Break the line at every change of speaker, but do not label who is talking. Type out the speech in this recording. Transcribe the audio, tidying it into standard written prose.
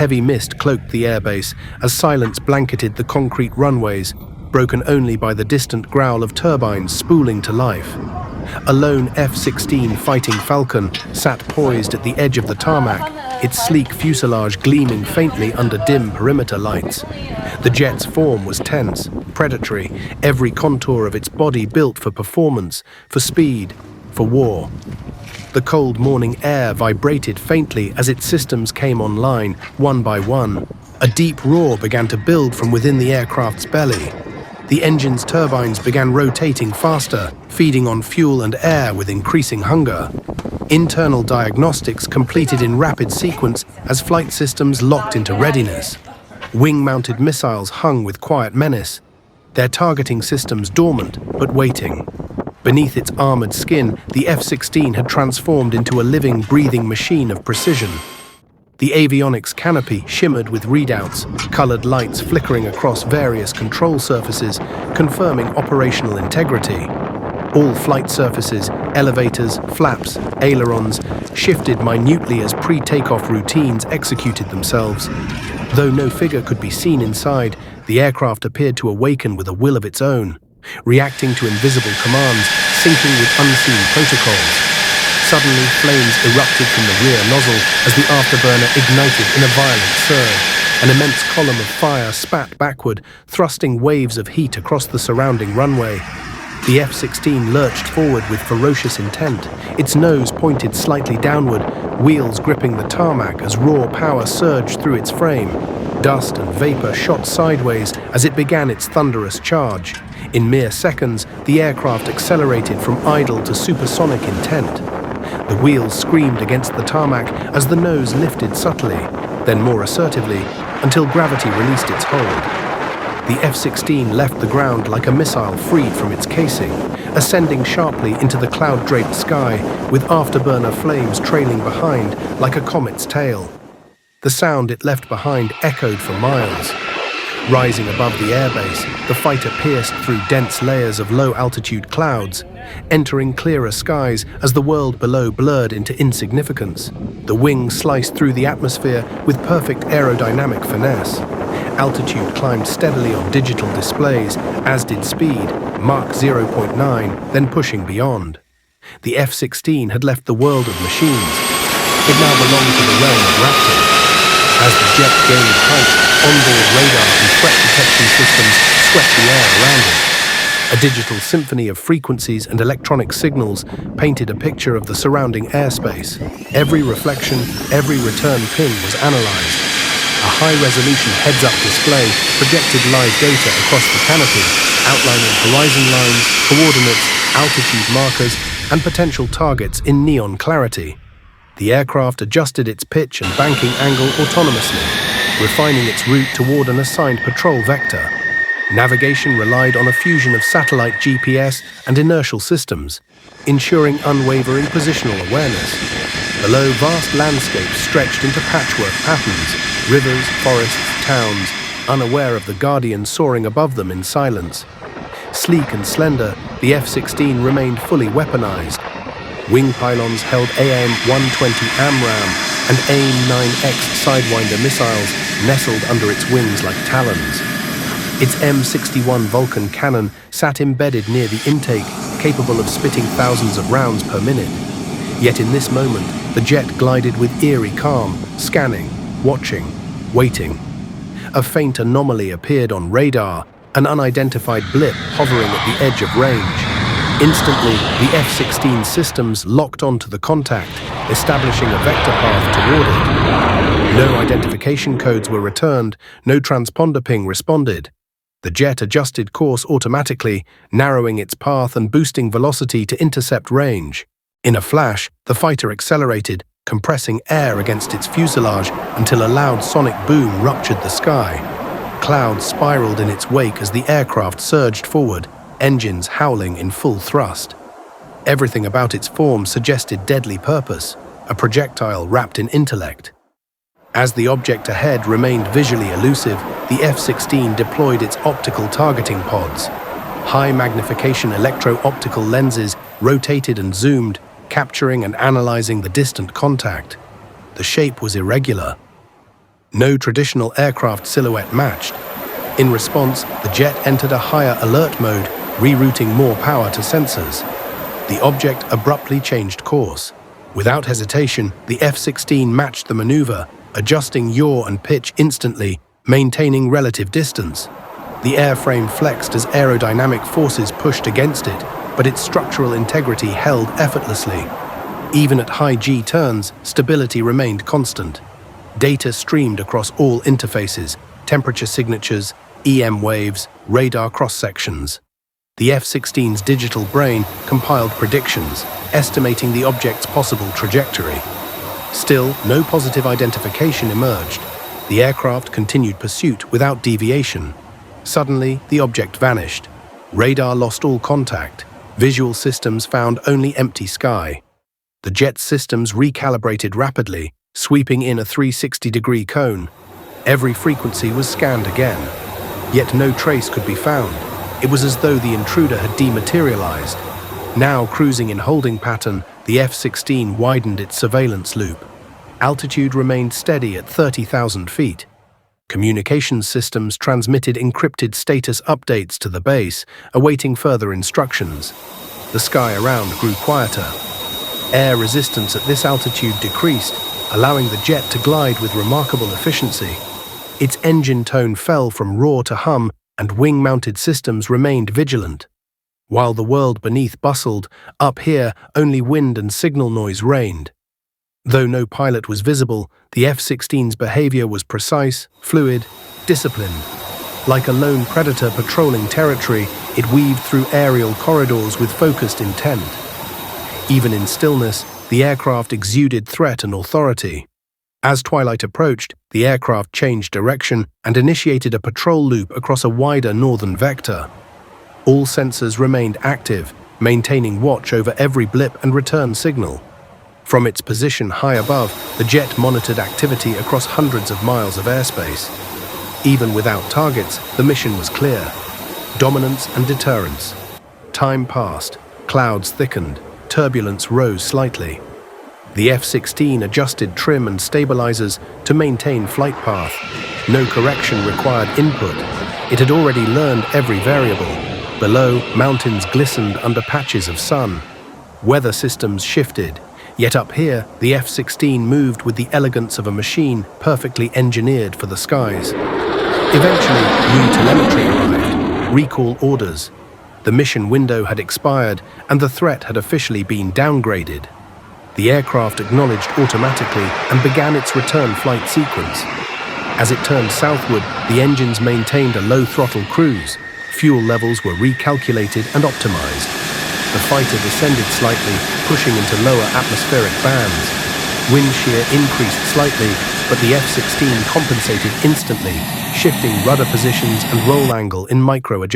Heavy mist cloaked the airbase as silence blanketed the concrete runways, broken only by the distant growl of turbines spooling to life. A lone F-16 Fighting Falcon sat poised at the edge of the tarmac, its sleek fuselage gleaming faintly under dim perimeter lights. The jet's form was tense, predatory, every contour of its body built for performance, for speed, for war. The cold morning air vibrated faintly as its systems came online, one by one. A deep roar began to build from within the aircraft's belly. The engine's turbines began rotating faster, feeding on fuel and air with increasing hunger. Internal diagnostics completed in rapid sequence as flight systems locked into readiness. Wing-mounted missiles hung with quiet menace, their targeting systems dormant but waiting. Beneath its armored skin, the F-16 had transformed into a living, breathing machine of precision. The avionics canopy shimmered with readouts, colored lights flickering across various control surfaces, confirming operational integrity. All flight surfaces, elevators, flaps, ailerons, shifted minutely as pre-takeoff routines executed themselves. Though no figure could be seen inside, the aircraft appeared to awaken with a will of its own, reacting to invisible commands, syncing with unseen protocols. Suddenly, flames erupted from the rear nozzle as the afterburner ignited in a violent surge. An immense column of fire spat backward, thrusting waves of heat across the surrounding runway. The F-16 lurched forward with ferocious intent, its nose pointed slightly downward, wheels gripping the tarmac as raw power surged through its frame. Dust and vapor shot sideways as it began its thunderous charge. In mere seconds, the aircraft accelerated from idle to supersonic intent. The wheels screamed against the tarmac as the nose lifted subtly, then more assertively, until gravity released its hold. The F-16 left the ground like a missile freed from its casing, ascending sharply into the cloud-draped sky, with afterburner flames trailing behind like a comet's tail. The sound it left behind echoed for miles. Rising above the airbase, the fighter pierced through dense layers of low-altitude clouds, entering clearer skies as the world below blurred into insignificance. The wing sliced through the atmosphere with perfect aerodynamic finesse. Altitude climbed steadily on digital displays, as did speed, Mach 0.9, then pushing beyond. The F-16 had left the world of machines. It now belonged to the realm of Raptor. As the jet gained height, onboard radar and threat detection systems swept the air around it. A digital symphony of frequencies and electronic signals painted a picture of the surrounding airspace. Every reflection, every return ping was analyzed. A high-resolution heads-up display projected live data across the canopy, outlining horizon lines, coordinates, altitude markers, and potential targets in neon clarity. The aircraft adjusted its pitch and banking angle autonomously, refining its route toward an assigned patrol vector. Navigation relied on a fusion of satellite GPS and inertial systems, ensuring unwavering positional awareness. Below, vast landscapes stretched into patchwork patterns, rivers, forests, towns, unaware of the Guardian soaring above them in silence. Sleek and slender, the F-16 remained fully weaponized. Wing pylons held AIM-120 AMRAAM and AIM-9X Sidewinder missiles nestled under its wings like talons. Its M61 Vulcan cannon sat embedded near the intake, capable of spitting thousands of rounds per minute. Yet in this moment, the jet glided with eerie calm, scanning, watching, waiting. A faint anomaly appeared on radar, an unidentified blip hovering at the edge of range. Instantly, the F-16 systems locked onto the contact, establishing a vector path toward it. No identification codes were returned, no transponder ping responded. The jet adjusted course automatically, narrowing its path and boosting velocity to intercept range. In a flash, the fighter accelerated, compressing air against its fuselage until a loud sonic boom ruptured the sky. Clouds spiraled in its wake as the aircraft surged forward, engines howling in full thrust. Everything about its form suggested deadly purpose, a projectile wrapped in intellect. As the object ahead remained visually elusive, the F-16 deployed its optical targeting pods. High-magnification electro-optical lenses rotated and zoomed, capturing and analyzing the distant contact. The shape was irregular. No traditional aircraft silhouette matched. In response, the jet entered a higher alert mode, rerouting more power to sensors. The object abruptly changed course. Without hesitation, the F-16 matched the maneuver, adjusting yaw and pitch instantly, maintaining relative distance. The airframe flexed as aerodynamic forces pushed against it, but its structural integrity held effortlessly. Even at high G turns, stability remained constant. Data streamed across all interfaces, temperature signatures, EM waves, radar cross-sections. The F-16's digital brain compiled predictions, estimating the object's possible trajectory. Still, no positive identification emerged. The aircraft continued pursuit without deviation. Suddenly, the object vanished. Radar lost all contact. Visual systems found only empty sky. The jet's systems recalibrated rapidly, sweeping in a 360-degree cone. Every frequency was scanned again. Yet no trace could be found. It was as though the intruder had dematerialized. Now cruising in holding pattern, the F-16 widened its surveillance loop. Altitude remained steady at 30,000 feet. Communications systems transmitted encrypted status updates to the base, awaiting further instructions. The sky around grew quieter. Air resistance at this altitude decreased, allowing the jet to glide with remarkable efficiency. Its engine tone fell from roar to hum, and wing-mounted systems remained vigilant. While the world beneath bustled, up here only wind and signal noise reigned. Though no pilot was visible, the F-16's behavior was precise, fluid, disciplined. Like a lone predator patrolling territory, it weaved through aerial corridors with focused intent. Even in stillness, the aircraft exuded threat and authority. As twilight approached, the aircraft changed direction and initiated a patrol loop across a wider northern vector. All sensors remained active, maintaining watch over every blip and return signal. From its position high above, the jet monitored activity across hundreds of miles of airspace. Even without targets, the mission was clear: dominance and deterrence. Time passed, clouds thickened, turbulence rose slightly. The F-16 adjusted trim and stabilizers to maintain flight path. No correction required input. It had already learned every variable. Below, mountains glistened under patches of sun. Weather systems shifted. Yet up here, the F-16 moved with the elegance of a machine perfectly engineered for the skies. Eventually, new telemetry arrived. Recall orders. The mission window had expired, and the threat had officially been downgraded. The aircraft acknowledged automatically and began its return flight sequence. As it turned southward, the engines maintained a low-throttle cruise. Fuel levels were recalculated and optimized. The fighter descended slightly, pushing into lower atmospheric bands. Wind shear increased slightly, but the F-16 compensated instantly, shifting rudder positions and roll angle in micro-adjustments.